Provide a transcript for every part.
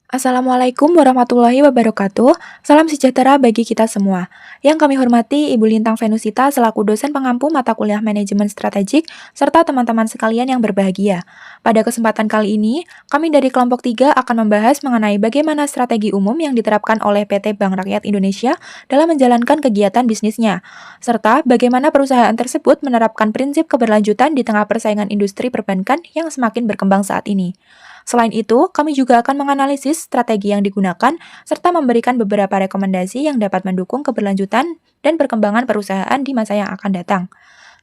Assalamualaikum warahmatullahi wabarakatuh. Salam sejahtera bagi kita semua. Yang kami hormati Ibu Lintang Venusita selaku dosen pengampu mata kuliah manajemen strategik serta teman-teman sekalian yang berbahagia. Pada kesempatan kali ini, kami dari kelompok 3 akan membahas mengenai bagaimana strategi umum yang diterapkan oleh PT Bank Rakyat Indonesia dalam menjalankan kegiatan bisnisnya, serta bagaimana perusahaan tersebut menerapkan prinsip keberlanjutan di tengah persaingan industri perbankan yang semakin berkembang saat ini. Selain itu, kami juga akan menganalisis strategi yang digunakan serta memberikan beberapa rekomendasi yang dapat mendukung keberlanjutan dan perkembangan perusahaan di masa yang akan datang.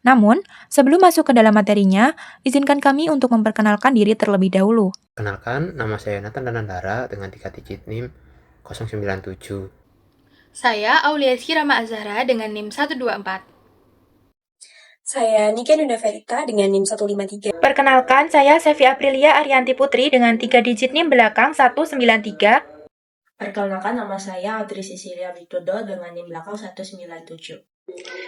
Namun, sebelum masuk ke dalam materinya, izinkan kami untuk memperkenalkan diri terlebih dahulu. Kenalkan, nama saya Nathan Danandara dengan 3 digit NIM 097. Saya Auliasi Rama Azhara dengan NIM 124. Saya Niken Nunda Verita dengan NIM 153. Perkenalkan, saya Sevi Aprilia Arianti Putri dengan 3 digit NIM belakang 193. Perkenalkan, nama saya Adri Sisilia Widodo dengan NIM belakang 197.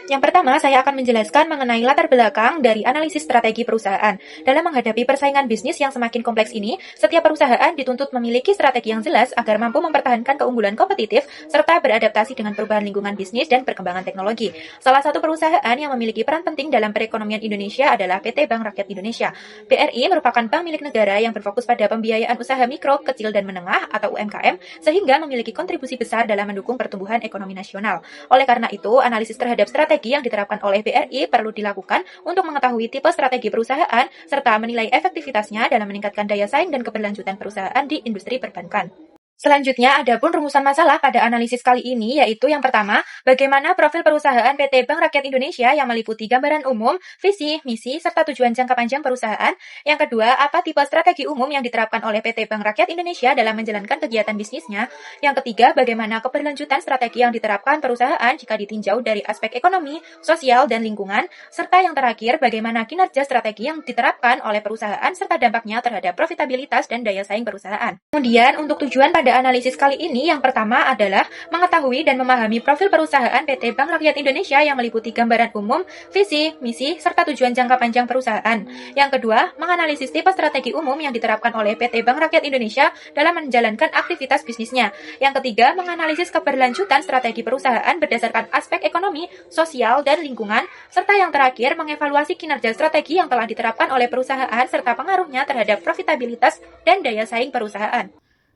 Yang pertama, saya akan menjelaskan mengenai latar belakang dari analisis strategi perusahaan. Dalam menghadapi persaingan bisnis yang semakin kompleks ini, setiap perusahaan dituntut memiliki strategi yang jelas agar mampu mempertahankan keunggulan kompetitif serta beradaptasi dengan perubahan lingkungan bisnis dan perkembangan teknologi. Salah satu perusahaan yang memiliki peran penting dalam perekonomian Indonesia adalah PT Bank Rakyat Indonesia. BRI merupakan bank milik negara yang berfokus pada pembiayaan usaha mikro, kecil, dan menengah atau UMKM, sehingga memiliki kontribusi besar dalam mendukung pertumbuhan ekonomi nasional. Oleh karena itu, analisis terhadap strategi yang diterapkan oleh BRI perlu dilakukan untuk mengetahui tipe strategi perusahaan serta menilai efektivitasnya dalam meningkatkan daya saing dan keberlanjutan perusahaan di industri perbankan. Selanjutnya, ada pun rumusan masalah pada analisis kali ini, yaitu yang pertama, bagaimana profil perusahaan PT Bank Rakyat Indonesia yang meliputi gambaran umum, visi, misi, serta tujuan jangka panjang perusahaan. Yang kedua, apa tipe strategi umum yang diterapkan oleh PT Bank Rakyat Indonesia dalam menjalankan kegiatan bisnisnya. Yang ketiga, bagaimana keberlanjutan strategi yang diterapkan perusahaan jika ditinjau dari aspek ekonomi, sosial, dan lingkungan. Serta yang terakhir, bagaimana kinerja strategi yang diterapkan oleh perusahaan serta dampaknya terhadap profitabilitas dan daya saing perusahaan. Kemudian, untuk tujuan pada analisis kali ini, yang pertama adalah mengetahui dan memahami profil perusahaan PT Bank Rakyat Indonesia yang meliputi gambaran umum, visi, misi, serta tujuan jangka panjang perusahaan. Yang kedua, menganalisis tipe strategi umum yang diterapkan oleh PT Bank Rakyat Indonesia dalam menjalankan aktivitas bisnisnya. Yang ketiga, menganalisis keberlanjutan strategi perusahaan berdasarkan aspek ekonomi, sosial, dan lingkungan. Serta yang terakhir, mengevaluasi kinerja strategi yang telah diterapkan oleh perusahaan serta pengaruhnya terhadap profitabilitas dan daya saing perusahaan.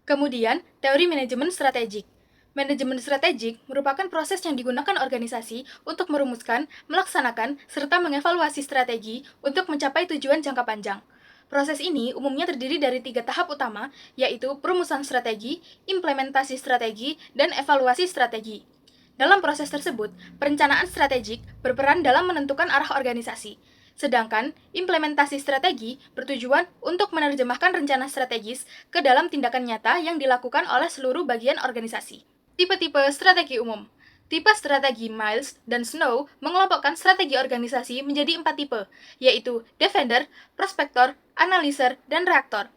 Kemudian, teori manajemen strategik. Manajemen strategik merupakan proses yang digunakan organisasi untuk merumuskan, melaksanakan, serta mengevaluasi strategi untuk mencapai tujuan jangka panjang. Proses ini umumnya terdiri dari 3 tahap utama, yaitu perumusan strategi, implementasi strategi, dan evaluasi strategi. Dalam proses tersebut, perencanaan strategik berperan dalam menentukan arah organisasi. Sedangkan implementasi strategi bertujuan untuk menerjemahkan rencana strategis ke dalam tindakan nyata yang dilakukan oleh seluruh bagian organisasi. Tipe-tipe strategi umum. Tipe strategi Miles dan Snow mengelompokkan strategi organisasi menjadi 4 tipe, yaitu Defender, Prospector, Analyzer, dan Reactor.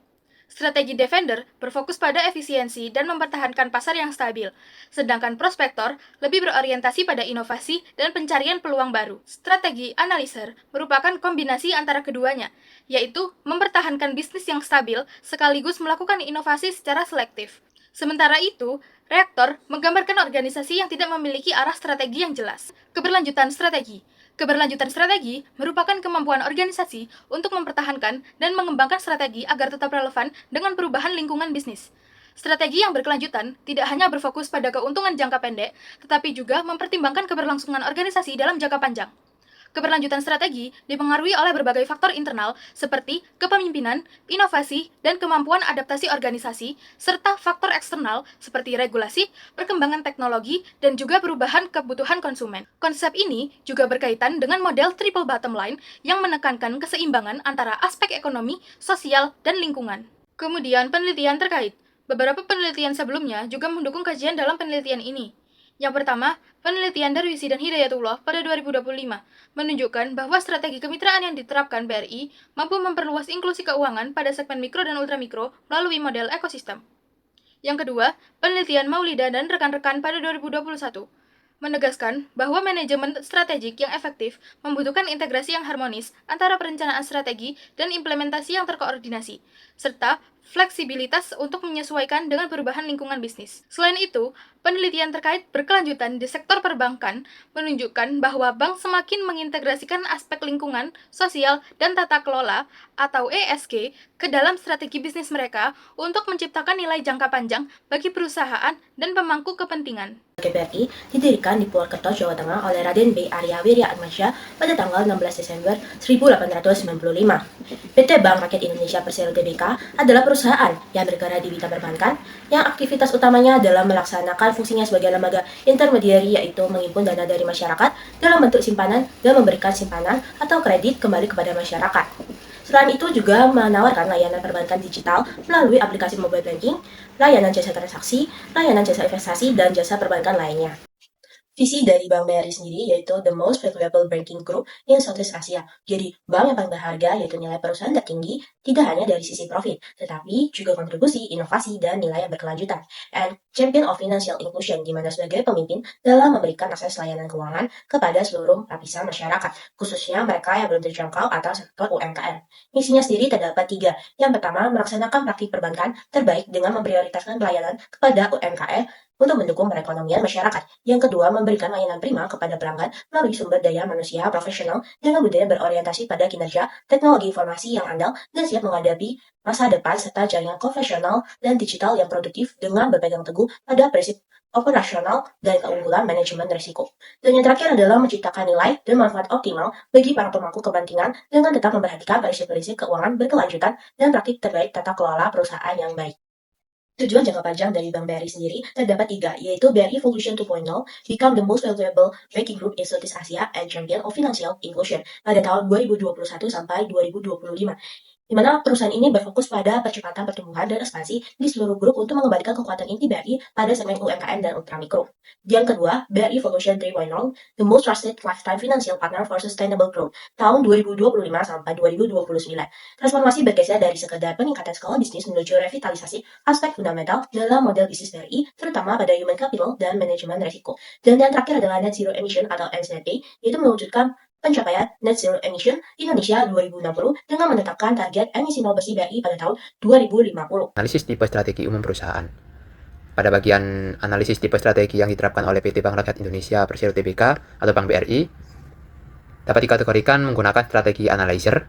Strategi Defender berfokus pada efisiensi dan mempertahankan pasar yang stabil, sedangkan Prospektor lebih berorientasi pada inovasi dan pencarian peluang baru. Strategi Analyzer merupakan kombinasi antara keduanya, yaitu mempertahankan bisnis yang stabil sekaligus melakukan inovasi secara selektif. Sementara itu, Reaktor menggambarkan organisasi yang tidak memiliki arah strategi yang jelas. Keberlanjutan strategi. Keberlanjutan strategi merupakan kemampuan organisasi untuk mempertahankan dan mengembangkan strategi agar tetap relevan dengan perubahan lingkungan bisnis. Strategi yang berkelanjutan tidak hanya berfokus pada keuntungan jangka pendek, tetapi juga mempertimbangkan keberlangsungan organisasi dalam jangka panjang. Keberlanjutan strategi dipengaruhi oleh berbagai faktor internal seperti kepemimpinan, inovasi, dan kemampuan adaptasi organisasi, serta faktor eksternal seperti regulasi, perkembangan teknologi, dan juga perubahan kebutuhan konsumen. Konsep ini juga berkaitan dengan model triple bottom line yang menekankan keseimbangan antara aspek ekonomi, sosial, dan lingkungan. Kemudian penelitian terkait. Beberapa penelitian sebelumnya juga mendukung kajian dalam penelitian ini. Yang pertama, penelitian Darwisi dan Hidayatullah pada 2025 menunjukkan bahwa strategi kemitraan yang diterapkan BRI mampu memperluas inklusi keuangan pada segmen mikro dan ultramikro melalui model ekosistem. Yang kedua, penelitian Maulida dan rekan-rekan pada 2021 menegaskan bahwa manajemen strategik yang efektif membutuhkan integrasi yang harmonis antara perencanaan strategi dan implementasi yang terkoordinasi, serta fleksibilitas untuk menyesuaikan dengan perubahan lingkungan bisnis. Selain itu, penelitian terkait berkelanjutan di sektor perbankan menunjukkan bahwa bank semakin mengintegrasikan aspek lingkungan, sosial, dan tata kelola atau ESG ke dalam strategi bisnis mereka untuk menciptakan nilai jangka panjang bagi perusahaan dan pemangku kepentingan. BRI didirikan di Purwokerto, Jawa Tengah oleh Raden B. Arya Wirya Atmaja pada tanggal 16 Desember 1895. PT Bank Rakyat Indonesia Persero Tbk adalah perusahaan yang bergerak di bidang perbankan yang aktivitas utamanya adalah melaksanakan fungsinya sebagai lembaga intermediari, yaitu menghimpun dana dari masyarakat dalam bentuk simpanan dan memberikan simpanan atau kredit kembali kepada masyarakat. Selain itu juga menawarkan layanan perbankan digital melalui aplikasi mobile banking, layanan jasa transaksi, layanan jasa investasi, dan jasa perbankan lainnya. Visi dari Bank BRI sendiri yaitu the most valuable banking group in Southeast Asia. Jadi, bank yang paling berharga yaitu nilai perusahaan tertinggi tidak hanya dari sisi profit, tetapi juga kontribusi, inovasi, dan nilai yang berkelanjutan. And champion of financial inclusion, di mana sebagai pemimpin dalam memberikan akses layanan keuangan kepada seluruh lapisan masyarakat, khususnya mereka yang belum terjangkau atau sektor UMKM. Misinya sendiri terdapat 3. Yang pertama, melaksanakan praktik perbankan terbaik dengan memprioritaskan pelayanan kepada UMKM untuk mendukung perekonomian masyarakat. Yang kedua, memberikan layanan prima kepada pelanggan melalui sumber daya manusia profesional dengan budaya berorientasi pada kinerja, teknologi informasi yang andal, dan siap menghadapi masa depan serta jaringan konvensional dan digital yang produktif dengan berpegang teguh pada prinsip operasional dan keunggulan manajemen risiko. Dan yang terakhir adalah menciptakan nilai dan manfaat optimal bagi para pemangku kepentingan dengan tetap memperhatikan prinsip-prinsip keuangan berkelanjutan dan praktik terbaik tata kelola perusahaan yang baik. Tujuan jangka panjang dari Bank BRI sendiri terdapat 3, yaitu BRI Evolution 2.0, become the most valuable banking group in Southeast Asia, and champion of financial inclusion pada tahun 2021 sampai 2025. Di mana perusahaan ini berfokus pada percepatan pertumbuhan dan ekspansi di seluruh grup untuk mengembalikan kekuatan inti BRI pada segmen UMKM dan ultramikro. Yang kedua, BRI Evolution 3.0, the most trusted lifetime financial partner for sustainable growth, tahun 2025 sampai 2029. Transformasi bergeser dari sekedar peningkatan skala bisnis menuju revitalisasi aspek fundamental dalam model bisnis BRI, terutama pada human capital dan manajemen risiko. Dan yang terakhir adalah net zero emission atau NZE, yaitu mewujudkan pencapaian net zero emission Indonesia 2060 dengan menetapkan target emisi nol bersih BRI pada tahun 2050. Analisis tipe strategi umum perusahaan. Pada bagian analisis tipe strategi yang diterapkan oleh PT Bank Rakyat Indonesia Persero Tbk atau Bank BRI, dapat dikategorikan menggunakan strategi analyzer,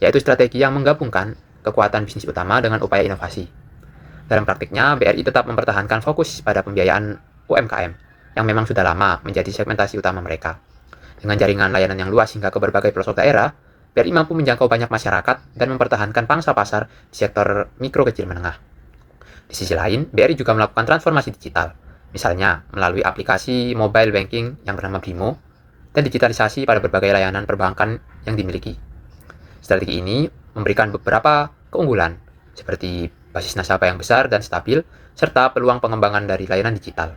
yaitu strategi yang menggabungkan kekuatan bisnis utama dengan upaya inovasi. Dalam praktiknya, BRI tetap mempertahankan fokus pada pembiayaan UMKM, yang memang sudah lama menjadi segmentasi utama mereka. Dengan jaringan layanan yang luas hingga ke berbagai pelosok daerah, BRI mampu menjangkau banyak masyarakat dan mempertahankan pangsa pasar di sektor mikro kecil menengah. Di sisi lain, BRI juga melakukan transformasi digital, misalnya melalui aplikasi mobile banking yang bernama Brimo, dan digitalisasi pada berbagai layanan perbankan yang dimiliki. Strategi ini memberikan beberapa keunggulan, seperti basis nasabah yang besar dan stabil, serta peluang pengembangan dari layanan digital.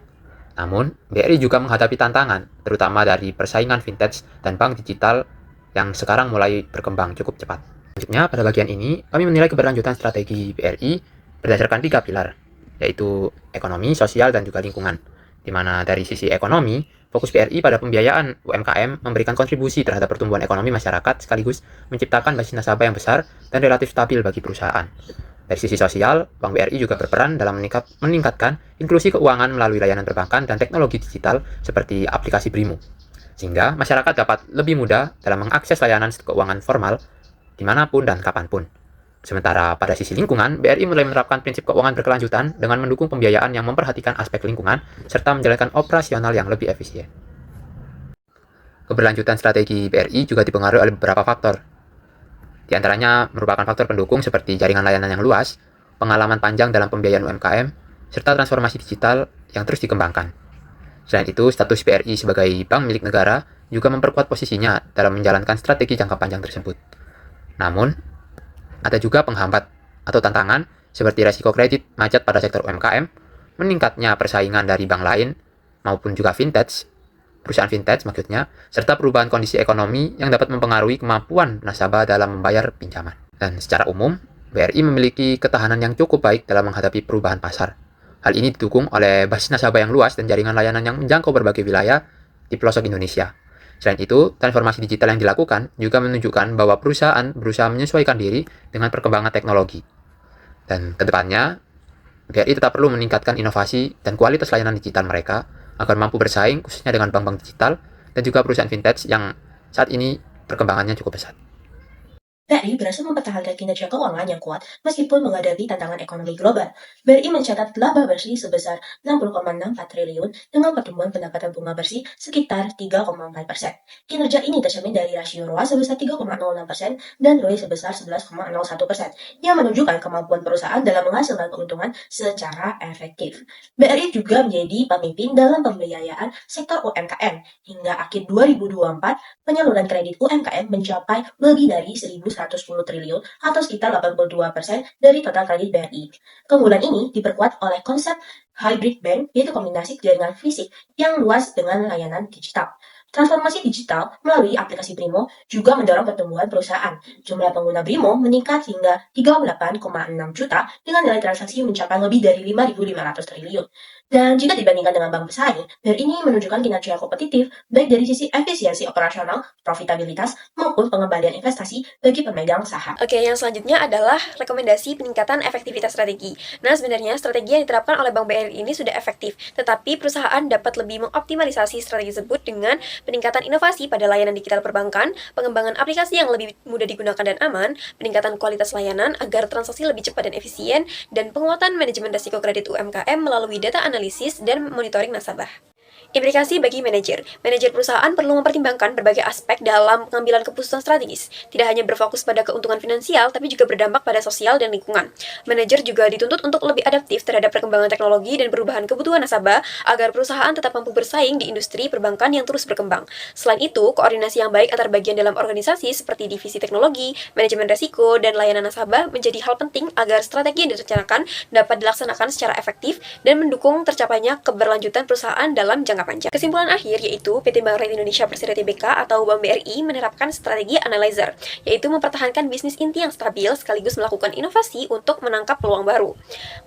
Namun, BRI juga menghadapi tantangan, terutama dari persaingan fintech dan bank digital yang sekarang mulai berkembang cukup cepat. Selanjutnya, pada bagian ini, kami menilai keberlanjutan strategi BRI berdasarkan 3 pilar, yaitu ekonomi, sosial, dan juga lingkungan. Di mana dari sisi ekonomi, fokus BRI pada pembiayaan UMKM memberikan kontribusi terhadap pertumbuhan ekonomi masyarakat sekaligus menciptakan basis nasabah yang besar dan relatif stabil bagi perusahaan. Dari sisi sosial, Bank BRI juga berperan dalam meningkatkan inklusi keuangan melalui layanan perbankan dan teknologi digital seperti aplikasi Brimo, sehingga masyarakat dapat lebih mudah dalam mengakses layanan keuangan formal dimanapun dan kapanpun. Sementara pada sisi lingkungan, BRI mulai menerapkan prinsip keuangan berkelanjutan dengan mendukung pembiayaan yang memperhatikan aspek lingkungan serta menjalankan operasional yang lebih efisien. Keberlanjutan strategi BRI juga dipengaruhi oleh beberapa faktor. Di antaranya merupakan faktor pendukung seperti jaringan layanan yang luas, pengalaman panjang dalam pembiayaan UMKM, serta transformasi digital yang terus dikembangkan. Selain itu, status BRI sebagai bank milik negara juga memperkuat posisinya dalam menjalankan strategi jangka panjang tersebut. Namun, ada juga penghambat atau tantangan seperti resiko kredit macet pada sektor UMKM, meningkatnya persaingan dari bank lain, maupun juga perusahaan fintech maksudnya, serta perubahan kondisi ekonomi yang dapat mempengaruhi kemampuan nasabah dalam membayar pinjaman. Dan secara umum, BRI memiliki ketahanan yang cukup baik dalam menghadapi perubahan pasar. Hal ini didukung oleh basis nasabah yang luas dan jaringan layanan yang menjangkau berbagai wilayah di pelosok Indonesia. Selain itu, transformasi digital yang dilakukan juga menunjukkan bahwa perusahaan berusaha menyesuaikan diri dengan perkembangan teknologi. Dan kedepannya, BRI tetap perlu meningkatkan inovasi dan kualitas layanan digital mereka agar mampu bersaing khususnya dengan bank-bank digital dan juga perusahaan fintech yang saat ini perkembangannya cukup pesat. BRI berhasil mempertahankan kinerja keuangan yang kuat meskipun menghadapi tantangan ekonomi global. BRI mencatat laba bersih sebesar 60,64 triliun dengan pertumbuhan pendapatan bunga bersih sekitar 3,4%. Kinerja ini tercermin dari rasio ROA sebesar 3,06% dan ROE sebesar 11,01%, yang menunjukkan kemampuan perusahaan dalam menghasilkan keuntungan secara efektif. BRI juga menjadi pemimpin dalam pembiayaan sektor UMKM. Hingga akhir 2024, penyaluran kredit UMKM mencapai lebih dari 1.110 triliun atau sekitar 82% dari total kredit BRI. Keunggulan ini diperkuat oleh konsep hybrid bank, yaitu kombinasi jaringan fisik yang luas dengan layanan digital. Transformasi digital melalui aplikasi Brimo juga mendorong pertumbuhan perusahaan. Jumlah pengguna Brimo meningkat hingga 38,6 juta dengan nilai transaksi mencapai lebih dari 5.500 triliun. Dan jika dibandingkan dengan bank bersaing, BRI ini menunjukkan kinerja kompetitif baik dari sisi efisiensi operasional, profitabilitas, maupun pengembalian investasi bagi pemegang saham. Oke, yang selanjutnya adalah rekomendasi peningkatan efektivitas strategi. Nah, sebenarnya strategi yang diterapkan oleh Bank BRI ini sudah efektif, tetapi perusahaan dapat lebih mengoptimalisasi strategi tersebut dengan peningkatan inovasi pada layanan digital perbankan, pengembangan aplikasi yang lebih mudah digunakan dan aman, peningkatan kualitas layanan agar transaksi lebih cepat dan efisien, dan penguatan manajemen risiko kredit UMKM melalui data analisis dan monitoring nasabah. Implikasi bagi manajer. Manajer perusahaan perlu mempertimbangkan berbagai aspek dalam pengambilan keputusan strategis. Tidak hanya berfokus pada keuntungan finansial, tapi juga berdampak pada sosial dan lingkungan. Manajer juga dituntut untuk lebih adaptif terhadap perkembangan teknologi dan perubahan kebutuhan nasabah agar perusahaan tetap mampu bersaing di industri perbankan yang terus berkembang. Selain itu, koordinasi yang baik antar bagian dalam organisasi seperti divisi teknologi, manajemen risiko, dan layanan nasabah menjadi hal penting agar strategi yang direncanakan dapat dilaksanakan secara efektif dan mendukung tercapainya keberlanjutan perusahaan dalam jangka panjang. Kesimpulan akhir yaitu PT Bank Rakyat Indonesia Persero Tbk atau Bank BRI menerapkan strategi analyzer, yaitu mempertahankan bisnis inti yang stabil sekaligus melakukan inovasi untuk menangkap peluang baru.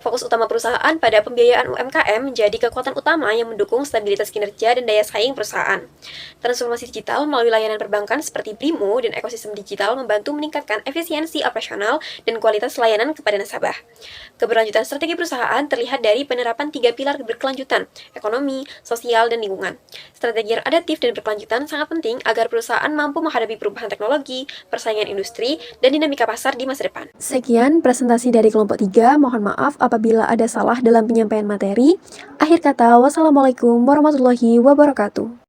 Fokus utama perusahaan pada pembiayaan UMKM menjadi kekuatan utama yang mendukung stabilitas kinerja dan daya saing perusahaan. Transformasi digital melalui layanan perbankan seperti Brimo dan ekosistem digital membantu meningkatkan efisiensi operasional dan kualitas layanan kepada nasabah. Keberlanjutan strategi perusahaan terlihat dari penerapan 3 pilar berkelanjutan, ekonomi, sosial, dan lingkungan. Strategi yang adaptif dan berkelanjutan sangat penting agar perusahaan mampu menghadapi perubahan teknologi, persaingan industri, dan dinamika pasar di masa depan. Sekian presentasi dari kelompok 3. Mohon maaf apabila ada salah dalam penyampaian materi. Akhir kata, wassalamualaikum warahmatullahi wabarakatuh.